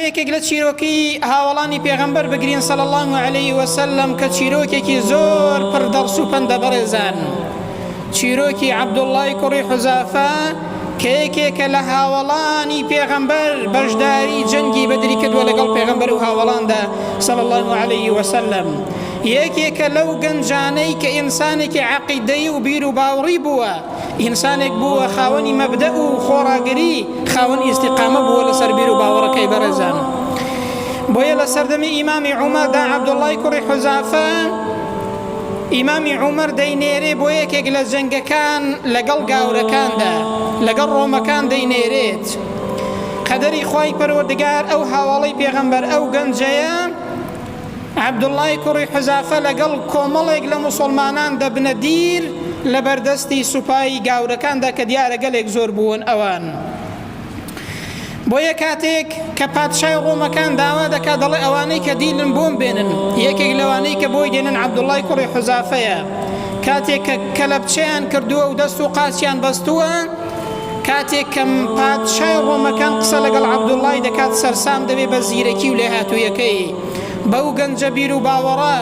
یەکێک لە چیرۆکی هاوڵانی پێغەمبەر بگرین صلی الله علیه وسلم کە چیرۆکێکی زۆر پڕ دەرس و پەندە بەڕێزان، چیرۆکی عەبدوڵڵای کوڕی حوزافە کە یەکێکە لە هاوڵانی پێغەمبەر بەشداری جەنگی بەدری کردووە لەگەڵ پێغەمبەر و هاوڵاندا صلی الله علیه وسلم. یەکێکە لەو گەنجانەی کە ئینسانێکی عەقیدەی و بیر و باوڕی بووە، ئینسانێک بووە خاوەنی مەبدە و خۆڕاگری، خاوەنی ئیستیقامە بووە لەسەر بیر و باوەڕەکەی بەڕێزان. بۆیە لە سەردەمی ئیمامی عومەردا عەبدوڵڵای کوڕی حوزافە ئیمامی عومەر دەینێرێ بۆ یەکێک لە جەنگەکان لەگەڵ گاورەکاندا، لەگەڵ ڕۆمەکان دەینێرێت. قەدەری خوای پەروەردگار ئەو هاوڵەی پێغەمبەر ئەو گەنجەیە عەبدوڵڵای کوڕی حوزافە لەگەڵ کۆمەڵێک لە موسڵمانان دەبنە دیر لە بەردەستی سوپایی گاورەکاندا کە دیارە گەلێک زۆر بوون ئەوان. بۆیە کاتێک کە پادشای ڕۆمەکان داوا دەکات دەڵێ ئەوانەی کە دیلن بۆم بێنن، یەکێک لەوانەی کە بۆی دێنن عەبدوڵڵای کوڕی حوزافەیە. کاتێک کە کەلەپچەیان کردووە و دەست و قاچیان بەستووە، کاتێک کە پادشای ڕۆمەکان قسە لەگەڵ عەبدوڵڵای دەکات سەرسام دەبێ بە زیرەکی و لێهاتوویەکەی. بەو گەنجە بیر و باوەڕە،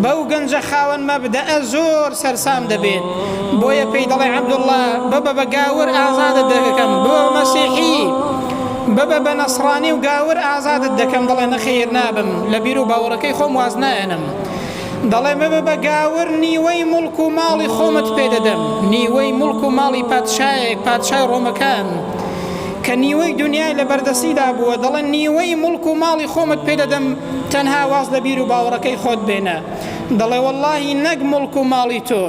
بەو گەنجە خاوەن مەبدەئە زۆر سەرسام دەبێت. بۆیە پێی دەڵێ عەبدوڵڵا ببە بە گاور ئازادت دەکەم، ببە بە مەسیحی، ببە بە نەسڕانی و گاور ئازادت دەکەم. دەڵێ نەخێر نابم، لە بیر و باوەڕەکەی خۆم واز نایەنم. دەڵێ ببە بە گاور نیوەی مڵک و ماڵی خۆمت پێ دەدەم، نیوەی مڵک و ماڵی پادشایەک، پادشای ڕۆمەکان کە نیوەی دنیای لە بەردەستیدا بووە، دەڵێ نیوەی مڵک و ماڵی خۆمت پێ دەدەم تەنها واز لە بیر و باوەڕەکەی خۆت بێنە. دەڵێ وەڵڵاهی نەک مڵک و ماڵی تۆ،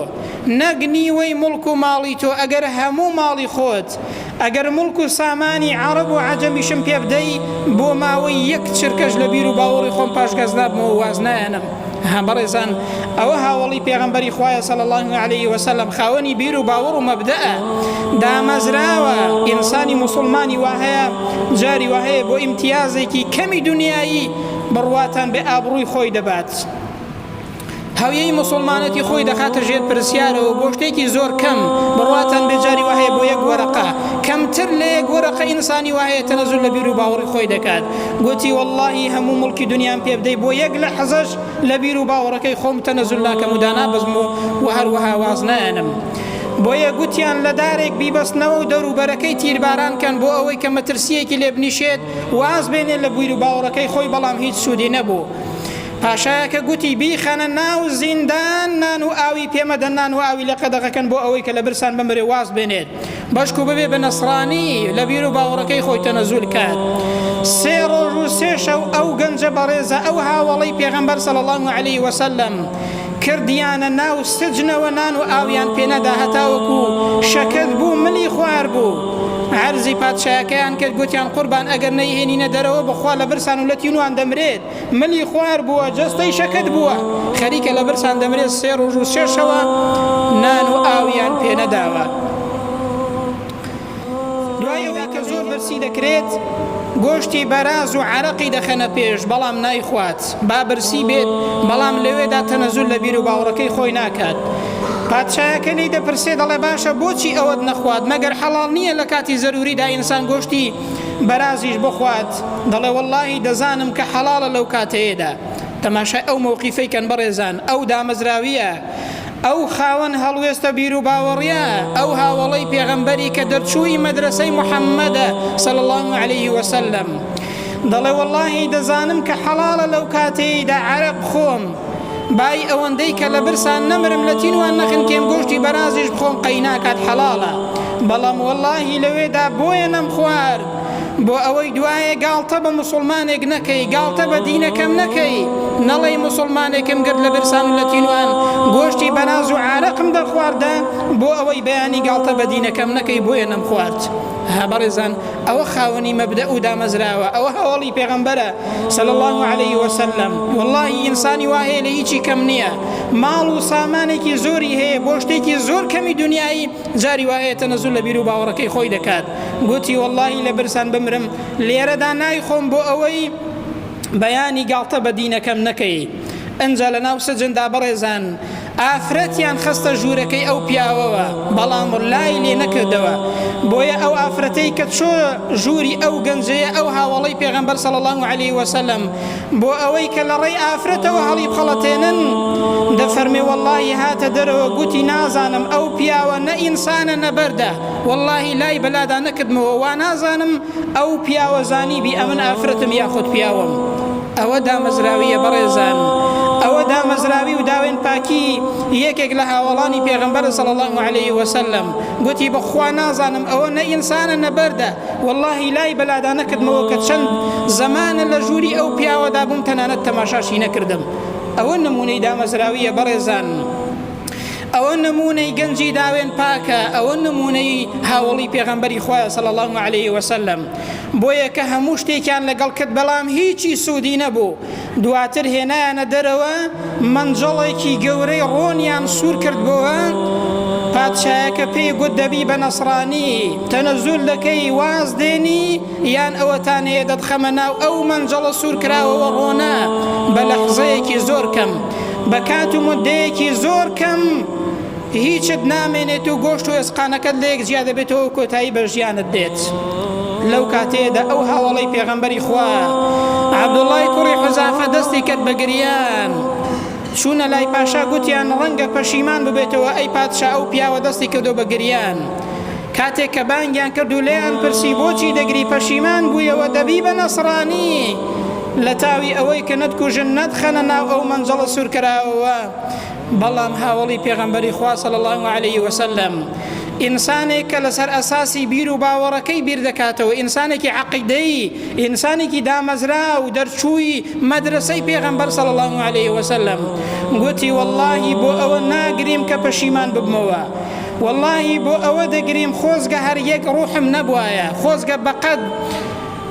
نەک نیوەی مڵک و ماڵی تۆ، ئەگەر هەموو ماڵی خۆت، ئەگەر مڵک و سامانی عەرەب و عەجەمیشم پێ بدەی، بۆ ماوەی یەک چرکەش لە بیر و باوەڕی خۆم پاشگەز نابمەوە واز نایەنم. بەڕێزان ئەوە هاوڵی پێغەمبەری خوایە صلی الله علیه وسلم، خاوەنی بیر و باوەڕ و مەبدەئە، دامەزراوە. ئینسانی موسڵمانی وهەیە جاری وهەیە بۆ ئیمتیازێکی کەمی دنیایی بڕواتان بێ ئابڕووی خۆی دەبات، هەویەی موسڵمانەتی خۆی دەخاتە ژێر پرسیارەوە بۆ شتێکی زۆر کەم، بڕواتان بێ جاری وهەیە بۆ یەک وەرەقە، کەمتر لە یەک وەرەقە ئینسانی وهەیە تەنەزول لە بیر و باوەڕی خۆی دەکات. گوتی وەڵڵاهی هەموو مڵکی دنیام پێ بدەی بۆ یەک لە حەزەش لە بیر و باوەڕەکەی خۆم تەنەزول ناکەم و دانابەزم و هەروەها واز نایەنم. بۆیە گوتیان لە دارێک بیبەستنەوە و دەوروبەرەکەی تیربارانکەن بۆ ئەوەی کە مەترسیەکی لێ بنیشێت واز بێنێت لە بیر و باوەڕەکەی خۆی، بەڵام هیچ سوودی نەبوو. پاشایەکە گوتی بیخەنە ناو زیندان، نان و ئاوی پێمەدەن، نان و ئاوی لە قەدەغەکەن بۆ ئەوەی کە لە برسان بمرێ واز بێنێت، بەشک و ببێ بە نەسڕانی لە بیر و باوەڕەکەی خۆی تەنەزول کات. 3 ڕۆژ و 3 شەو ئەو گەنجە بەڕێزە، ئەو هاوڵەی پێغەمبەر صلی الله علیه وسلم کردیانە ناو سجنەوە، نان و ئاویان پێ نەدا، هەتاوەکو شەکەت بوو، ملی خوار بوو. عەرزی پادشایەکەیان کرد، گوتیان قوربان ئەگەر نەیهێنینە دەرەوە بخوا لە برسان و لە تینوان دەمرێت، ملی خوار بووە، جەستەی شەکەت بووە، خەریکە لە برسان دەمرێت. 3 ڕۆژ و 3 شەوە نان و ئاویان پێ نەداوە. دوایەوە کە زۆر برسی دەکرێت، گۆشتی بەراز و عەرەقی دەخەنە پێش، بەڵام نایخوات. با برسی بێت بەڵام لەوێدا تەنەزول لە بیر و باوەڕەکەی خۆی ناکات. پادشایەکە لی دەپرسێ، دەڵێ باشە بۆچی ئەوەت نەخوات؟ مەگەر حەڵاڵ نییە لە کاتی زەروریدا ئینسان گۆشتی بەرازیش بخوات؟ دەڵێ وەڵڵاهی دەزانم کە حەڵاڵە لەو کاتەیەدا. تەماشای ئەو مەوقیفەی کەن بەڕێزان، ئەو دامەزراویە، ئەو خاوەن هەڵوێستە بیر و باوەڕیە، ئەو هاوڵەی پێغەمبەری کە دەرچووی مەدرسەی موحەممەدە صلی الله علیه وسلم. دەڵێ وەڵڵاهی دەزانم کە حەڵاڵە لەو کاتەیەدا عەرەق خۆم، بای ئەوەندەی کە لە برسان نەمرم لە تینوان نەخنکێم گۆشتی بەرازیش بخۆم قەی ناکات حەڵاڵە، بەڵام وەڵڵاهی لەوێدا بۆیە نەم خوارد بۆ ئەوەی دوایە گاڵتە بە موسڵمانێک نەکەی، گاڵتە بە دینەکەم نەکەی، نەڵەی موسڵمانێکم گرت لە برسان و لە تینوان گۆشتی بەراز و عارەقم دەخواردە بۆ ئەوەی بەیانی گاڵتە بە دینەکەم نەکەی، بۆیە نەم خوارد. بەڕێزان ئەوە خاوەنی مەبدە و دامەزراوە، ئەوە هەوڵی پێغەمبەرە صلی الله علیه وسلم. واللهی ئینسانی وایە لە هیچی کەم نییە، ماڵ و سامانێکی زۆری هەیە بۆ شتێکی زۆر کەمی دنیایی، جاری وایە تەنەزول لە بیر و باوەڕەکەی خۆی دەکات. گوتی واللهی لە برسان بمرم لێرەدا نایخۆم بۆ ئەوەی بەیانی گاڵتە بە دینەکەم نەکەی. ئەنجا لە ناو سەجندا بەڕێزان ئافرەتیان خستە ژوورەکەی ئەو پیاوەوە، بەڵام لای لێ نەکردەوە، بۆیە ئەو ئافرەتەی کە چۆ ژووری ئەو گەنجەیە ئەو هاوڵەی پێغەمبەر صلی الله عليه وسلم بۆ ئەوەی کە لە ڕێی ئافرەتەوە هەڵی بخەڵەتێنن دەفەرمێ واللهی هاتە دەرەوە گوتی نازانم ئەو پیاوە نە ئینسانە نەبەردە واللهی لای بەلادا نەکردمەوە وا نازانم ئەو پیاوە زانیبی ئەمن ئافرەتم یاخود پیاوەم. ئەوە دامەزراویە بەڕێزان، ئەوە دامەزراوی و داوێن پاکی یەکێک لە هاوڵانی پێغەمبەر صلی الله عليه وسلم گوتی بەخوا نازانم ئەوە نە ئینسانە نەبەردە واللهی لای بەلادا نەکردمەوە کە چەند زەمانە لە ژووری ئەو پیاوەدا بووم تەنانەت تەماشاشی نەکردم. ئەوە نمونەی دامەزراویە بەڕێزان، ئەوە نمونەی گەنجی داوێن پاکە، ئەوە نمونەی هاوڵی پێغەمبەری خوایە صلی الله عليه وسلم. بۆیە کە هەموو شتێکیان لەگەڵ کرد بەڵام هیچی سوودی نەبوو، دواتر هێنایانە دەرەوە منجەڵێکی گەورەی ڕۆنیان سوور کردبەوە. پادشایەکە پێی گوت دەبی بە نەسڕانی تەنەزول دەکەی واز دێنی یان ئەوەتانەیە دەتخەمە ناو ئەو منجەڵە سوور کراوەوە ڕۆنە بە لەحزەیەکی زۆر کەم، بە کات و مدەیەکی زۆر کەم هیچت نامێنێت و گۆشت و ئێسقانەکەت لە یەک جیا دەبێتەوە کۆتایی بە ژیانت دێت. لەو کاتێدا ئەو هاوڵەی پێغەمبەری خوا عەبدوڵڵای کوڕی حوزافە دەستی کرد بە گریان، چوونە لای پاشا گوتیان ڕەنگە پەشیمان ببێتەوە ئەی پادشا ئەو پیاوە دەستی کردو بە گریان. کاتێک کە بانگیان کرد و لێیان پرسی بۆچی دەگری پەشیمان بوویەوە دەبی بە نەسڕانی لە تاوی ئەوەی کە نەتکوژن نەتخەنە ناو ئەو منجەڵە سوور کراوەوە. بەڵام هاوڵی پێغەمبەری خوا صلی الله عليه وسلم ئینسانێک کە لەسەر ئەساسی بیر و باوەڕەکەی بیر دەکاتەوە، ئینسانێکی عەقیدەی، ئینسانێکی دامەزرا و دەرچووی مەدرسەی پێغەمبەر صلی الله عليه وسلم گوتی واللهی بۆ ئەوە ناگریم کە پەشیمان ببمەوە، واللهی بۆ ئەوە دەگریم خۆزگە هەر یەک ڕوحم نەبوایە، خۆزگە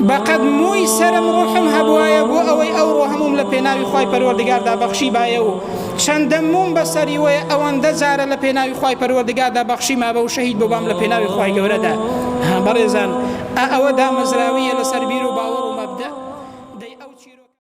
بەقەد مووی سەرم ڕوحم هەبوایە بۆ ئەوەی ئەو ڕۆحمم لە پێناوی خوای پەروەردگاردا بەخشی بایە و چەندەم موم بەسەری وەیە ئەوەندە جارە لە پێناوی خوای پەروەردگاردا بەخشی مابە و شەهید ببام لە پێناوی خوای گەورەدا. بەڕێزان ئەوە دامەزراویە لەسەر بیر و باوەڕ